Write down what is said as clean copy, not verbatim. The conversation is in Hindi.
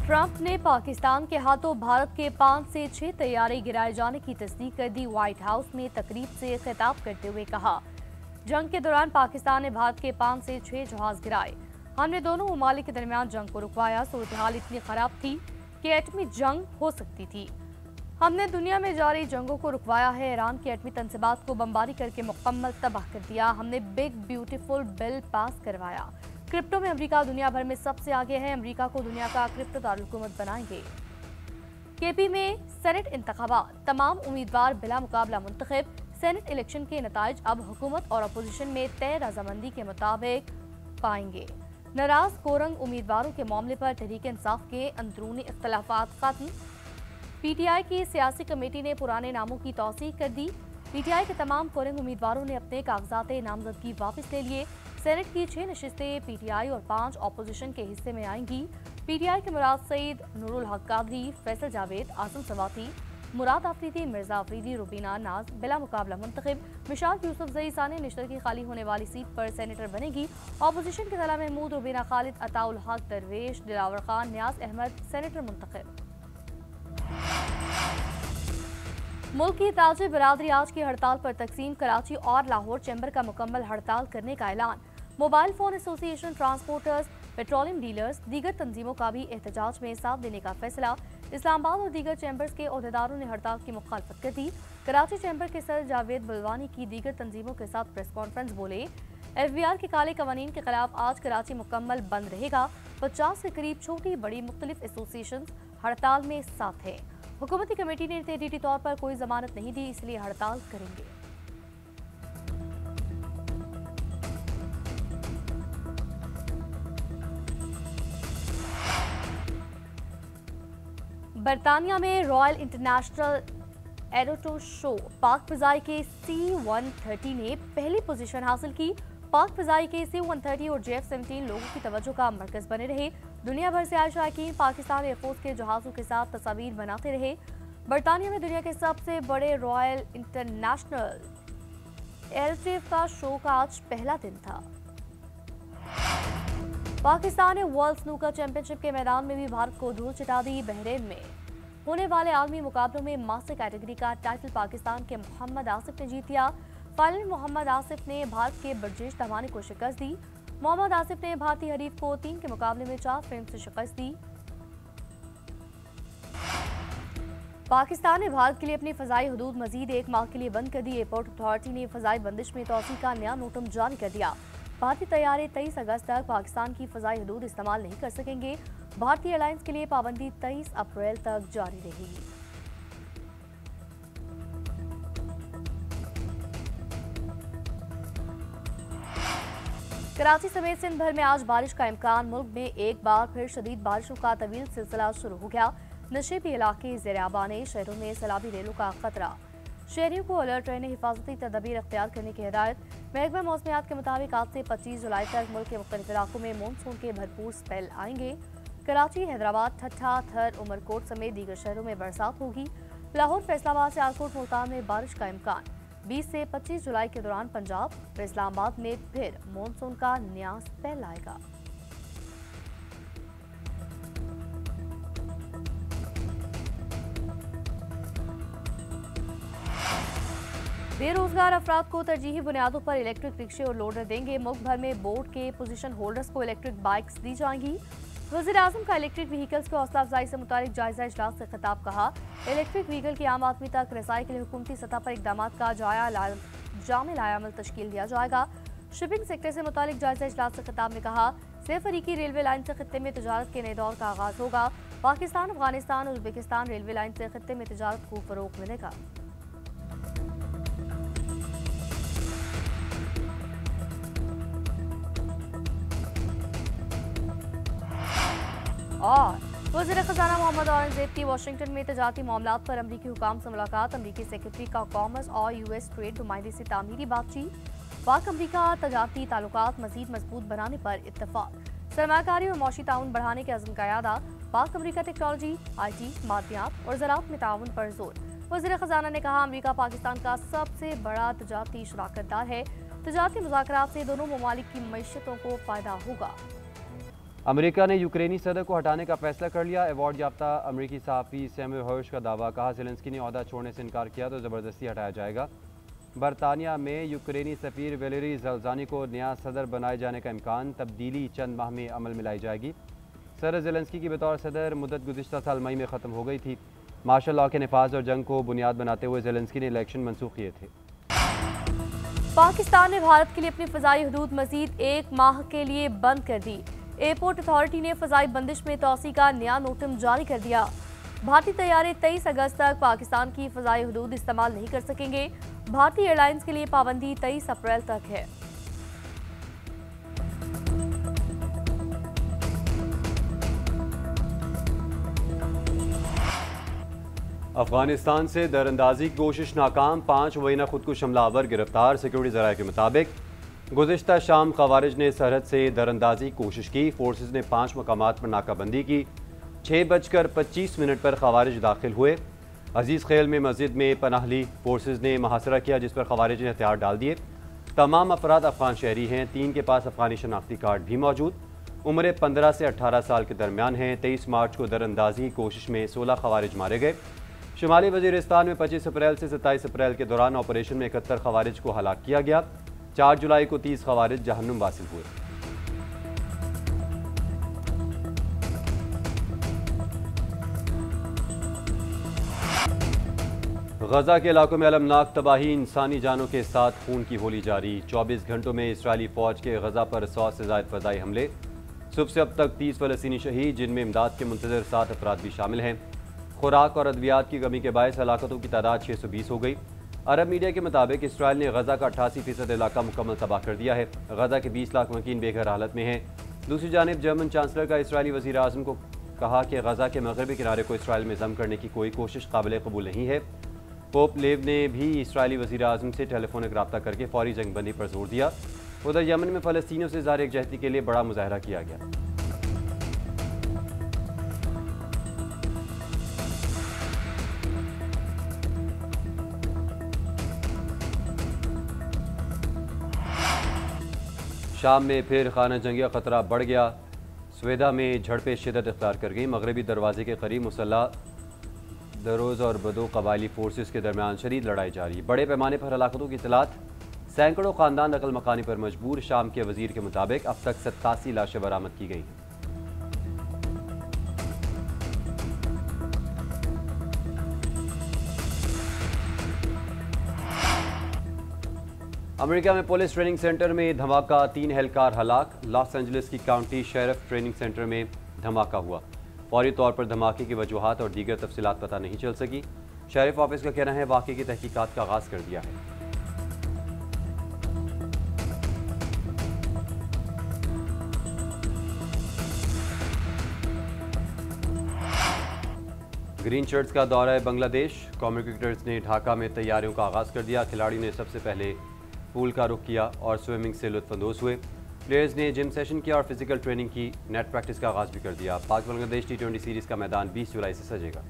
ट्रंप ने पाकिस्तान के हाथों भारत के 5 से 6 तैयारे गिराए जाने की तस्दीक कर दी। व्हाइट हाउस में तकरीब से खिताब करते हुए कहा, जंग के दौरान पाकिस्तान ने भारत के 5 से 6 जहाज गिराए। हमने दोनों ममालिक के दरमियान जंग को रुकवाया। सूरत हाल इतनी खराब थी कि एटमी जंग हो सकती थी। हमने दुनिया में जारी जंगों को रुकवाया है। ईरान की एटमी तंसीबात को बमबारी करके मुकम्मल तबाह कर दिया। हमने बिग ब्यूटीफुल बिल पास करवाया। क्रिप्टो में अमेरिका दुनिया भर में सबसे आगे है। अमेरिका को दुनिया का क्रिप्टो दारुलहुकूमत बनाएंगे। केपी में सेनेट इंतखाबात, तमाम उम्मीदवार बिला मुकाबला मुंतखब। सेनेट इलेक्शन के नताइज अब हुकूमत और अपोजिशन में तय रजामंदी के मुताबिक पाएंगे। नाराज कोरंग उम्मीदवारों के मामले पर तहरीक इंसाफ के अंदरूनी इख्तलाफात खत्म। पीटीआई की सियासी कमेटी ने पुराने नामों की तौसीक कर दी। पीटीआई के तमाम कोरंग उम्मीदवारों ने अपने कागजात नामजदगी वापस ले लिए। सेनेट की 6 नशिस्तें पीटीआई और 5 अपोजिशन के हिस्से में आएंगी। पीटीआई के मुराद सईद, नूरुल हक कादरी, फैसल जावेद, आजम सवाती, मुराद आफरीदी, मिर्जा आफरीदी, रुबीना नाज बिला मुकाबला मुंतखब। मिशाल यूसुफजई सानी निश्तर की खाली होने वाली सीट पर सेनेटर बनेगी। अपोजिशन के तला महमूद, रुबीना खालिद, अताउल हक दरवेश, दिलावर खान, न्याज अहमद सेनेटर मुंतखब। मुल्क की ताजिर बरादरी आज की हड़ताल पर तकसीम। कराची और लाहौर चैम्बर का मुकम्मल हड़ताल करने का ऐलान। Mobile phone association, transporters, petroleum dealers, दीगर तंजीमों का भी एहतजाज में साथ देने का फैसला। इस्लामाबाद और दीगर चैम्बर्स के अहदेदारों ने हड़ताल की मुखालफत कर दी। कराची चैम्बर के सर जावेद बलवानी की दीगर तंजीमों के साथ प्रेस कॉन्फ्रेंस बोले, एफबीआर के काले कवानीन के खिलाफ आज कराची मुकम्मल बंद रहेगा। 50 के करीब छोटी बड़ी मुख्तलिफ एसोसिएशन हड़ताल में साथ है। हुकूमती कमेटी ने तहरीरी तौर पर कोई जमानत नहीं दी, इसलिए हड़ताल करेंगे। बरतानिया में रॉयल इंटरनेशनल एरोटो शो पाक फिजाई के C-130 ने पहली पोजीशन हासिल की। पाक फिजाई के C-130 और JF-17 लोगों की तवज्जो का मरकज बने रहे। दुनिया भर से आए शायकीन पाकिस्तान एयरफोर्स के जहाजों के साथ तस्वीर बनाते रहे। बरतानिया में दुनिया के सबसे बड़े रॉयल इंटरनेशनल एरोटो का शो का आज पहला दिन था। पाकिस्तान ने वर्ल्ड स्नूकर चैंपियनशिप के मैदान में भी भारत को धूल चटा दी। बहरीन में होने वाले आलमी मुकाबलों में मास्टर कैटेगरी का टाइटल पाकिस्तान के मोहम्मद आसिफ ने जीत लिया। फाइनल में मोहम्मद आसिफ ने भारत के बरजेश तवानी को शिकस्त दी। मोहम्मद आसिफ ने भारतीय हरीफ को 3 के मुकाबले में 4 फ्रेम से शिकस्त दी। पाकिस्तान ने भारत के लिए अपनी फजाई हदूद मजीद 1 माह के लिए बंद कर दी। एयरपोर्ट अथॉरिटी ने फजाई बंदिश में तोसी का नया नोटम जारी कर दिया। भारतीय तैयारे 23 अगस्त तक पाकिस्तान की फजाई हदूद इस्तेमाल नहीं कर सकेंगे। भारतीय एयरलाइंस के लिए पाबंदी 23 अप्रैल तक जारी रहेगी। कराची समेत सिंध भर में आज बारिश का इम्कान। मुल्क में एक बार फिर शदीद बारिशों का तवील सिलसिला शुरू हो गया। नशेबी इलाके ज़ेर-ए-आबाने शहरों में सैलाबी रेलों का खतरा। शहरियों को अलर्ट रहने, हिफाजती तदबीर अख्तियार करने की हिदायत। महकमा मौसमियात के मुताबिक आज से 25 जुलाई तक मुल्क के मुख्तलिफ इलाकों में मानसून के भरपूर स्पेल आएंगे। कराची, हैदराबाद, ठट्ठा, थर, उमरकोट समेत दीगर शहरों में बरसात होगी। लाहौर, फैसलाबाद, सियालकोट, मुल्तान में बारिश का इम्कान। 20 से 25 जुलाई के दौरान पंजाब और इस्लामाबाद में फिर मानसून का नया स्पेल आएगा। बेरोजगार अफराद को तरजीही बुनियादों पर इलेक्ट्रिक रिक्शे और लोडर देंगे। मुल्क भर में बोर्ड के पोजीशन होल्डर्स को इलेक्ट्रिक बाइक्स दी जाएंगी। वज़ीर-ए-आज़म का इलेक्ट्रिक व्हीकल्स को हौसला अफजाई से मुतालिक जायजा इजलास से खिताब। कहा, इलेक्ट्रिक व्हीकल की आम आदमी तक रसाई के लिए हुकूमती सतह पर इकदाम का जामिल अमल तश्कील दिया जाएगा। शिपिंग सेक्टर से मुतालिक जायजा इजलास से खिताब में कहा, सैफरीकी रेलवे लाइन से खत्ते में तजारत के नए दौर का आगाज होगा। पाकिस्तान, अफगानिस्तान और उज़्बेकिस्तान रेलवे लाइन से खत्ते में तजारत को फरोग मिलेगा। और वज़ीर खजाना मोहम्मद औरंगजेब की वाशिंगटन में तजारती मामलात पर अमरीकी हुकाम से मुलाकात। अमरीकी सेक्रेटरी का कॉमर्स और US ट्रेड नुमाइंदे से तामीरी बातचीत। पाक अमरीका तजारती ताल्लुकात मजीद मजबूत बनाने पर इत्तफाक। सरमाकारी और मौशी ताउन बढ़ाने के अज़्म का यादा। पाक अमरीका टेक्नोलॉजी, IT, मादियात और ज़राअत में ताउन पर जोर। वज़ीर खजाना ने कहा, अमरीका पाकिस्तान का सबसे बड़ा तजारती शराकतदार है। तजारती मुज़ाकरात से दोनों ममालिक की मईशतों को फ़ायदा होगा। अमेरिका ने यूक्रेनी सदर को हटाने का फैसला कर लिया। अवार्ड याफ्ता अमेरिकी सहाफ़ी सैमुअल हर्श का दावा, कहा ज़ेलेंस्की ने ओहदा छोड़ने से इनकार किया तो ज़बरदस्ती हटाया जाएगा। बरतानिया में यूक्रेनी सफ़ीर वैलेरी ज़ल्ज़ानी को नया सदर बनाए जाने का इम्कान, तब्दीली चंद माह में अमल में लाई जाएगी। सदर ज़ेलेंस्की की बतौर सदर मुद्दत गुज़िश्ता साल मई में ख़त्म हो गई थी। मार्शल लॉ के नफाज और जंग को बुनियाद बनाते हुए ज़ेलेंस्की ने इलेक्शन मनसूख किए थे। पाकिस्तान ने भारत के लिए अपनी फ़ज़ाई हदूद मज़ीद 1 माह के लिए बंद कर दी। एयरपोर्ट अथॉरिटी ने फ़ज़ाई बंदिश में तोसी का नया नोटिस जारी कर दिया। भारतीय तैयारे 23 अगस्त तक पाकिस्तान की फ़ज़ाई हदूद इस्तेमाल नहीं कर सकेंगे। भारतीय एयरलाइंस के लिए पाबंदी 23 अप्रैल तक है। अफगानिस्तान से दरअंदाजी की कोशिश नाकाम, 5 मुबैना खुदकुश हमलावर गिरफ्तार। सिक्योरिटी ज़राए के मुताबिक गुज़िश्ता शाम ख़वारिज ने सरहद से दरअंदाजी की कोशिश की। फोर्सेज ने 5 मकामात पर नाकाबंदी की। 6:25 पर ख़वारिज दाखिल हुए। अजीज़ खेल में मस्जिद में पनाह ली। फोर्सेज ने मुहासरा किया जिस पर ख़वारिज ने हथियार डाल दिए। तमाम अफराद अफगान शहरी हैं। 3 के पास अफगानी शनाख्ती कार्ड भी मौजूद। उम्र 15 से 18 साल के दरमियान हैं। 23 मार्च को दरअंदाजी की कोशिश में 16 ख़वारिज मारे गए। शुमाली वज़ीरिस्तान में 25 अप्रैल से 27 अप्रैल के दौरान ऑपरेशन में 71 ख़वारिज को हलाक किया गया। 4 जुलाई को 30 ख़वारिज जहन्नुम वासिल हुए। गजा के इलाकों में अलमनाक तबाही, इंसानी जानों के साथ खून की होली जारी। 24 घंटों में इसराइली फ़ौज के गजा पर 100 से ज़ायद फ़ज़ाई हमले। सुबह से अब तक 30 फ़लस्तीनी शहीद, जिनमें इमदाद के मुंतज़र 7 अफराद भी शामिल हैं। खुराक और अद्वियात की कमी के बायस हलाकतों की तादाद 620 हो गई। अरब मीडिया के मुताबिक इसराइल ने गजा का 88% इलाका मुकम्मल तबाह कर दिया है। गजा के 20 लाख मकीन बेघर हालत में हैं। दूसरी जानिब जर्मन चांसलर का इसराइली वज़ीर आज़म को कहा कि गजा के मगरबी किनारे को इसराइल में जम करने की कोई कोशिश काबिल कबूल नहीं है। पोप लेव ने भी इसराइली वज़ीर आज़म से टेलीफोनिक रब्ता करके फौरी जंगबंदी पर जोर दिया। उधर यमन में फ़लस्तीनियों से ज़ाहिर यकजहती के लिए बड़ा मुजाहरा किया गया। शाम में फिर खाना जंगिया ख़तरा बढ़ गया। स्वेदा में झड़पें शिद्दत इख्तियार कर गई। मगरबी दरवाजे के करीब मुसल्ला दरोज और बदो कबायली फोर्सेस के दरमियान शदीद लड़ाई जारी। बड़े पैमाने पर हलाकतों की इतलात, सैकड़ों ख़ानदान नकल मकानी पर मजबूर। शाम के वज़ीर के मुताबिक अब तक 87 लाशें बरामद की गई हैं। अमेरिका में पुलिस ट्रेनिंग सेंटर में धमाका, 3 एहलकार हलाक। लॉस एंजलिस की काउंटी शेरिफ ट्रेनिंग सेंटर में धमाका हुआ। फौरी तौर पर धमाके की वजूहात और दीगर तफसीलात पता नहीं चल सकी। शेरिफ ऑफिस का कहना है वाक़े की तहकीकात का आगाज़ कर दिया है। ग्रीन शर्ट्स का दौरा बांग्लादेश। कौमी क्रिकेटर्स ने ढाका में तैयारियों का आगाज़ कर दिया। खिलाड़ी ने सबसे पहले पूल का रुख किया और स्विमिंग से लुत्फ़अंदोज़ हुए। प्लेयर्स ने जिम सेशन किया और फिजिकल ट्रेनिंग की। नेट प्रैक्टिस का आगाज़ भी कर दिया। पाक बांग्लादेश T20 सीरीज़ का मैदान 20 जुलाई से सजेगा।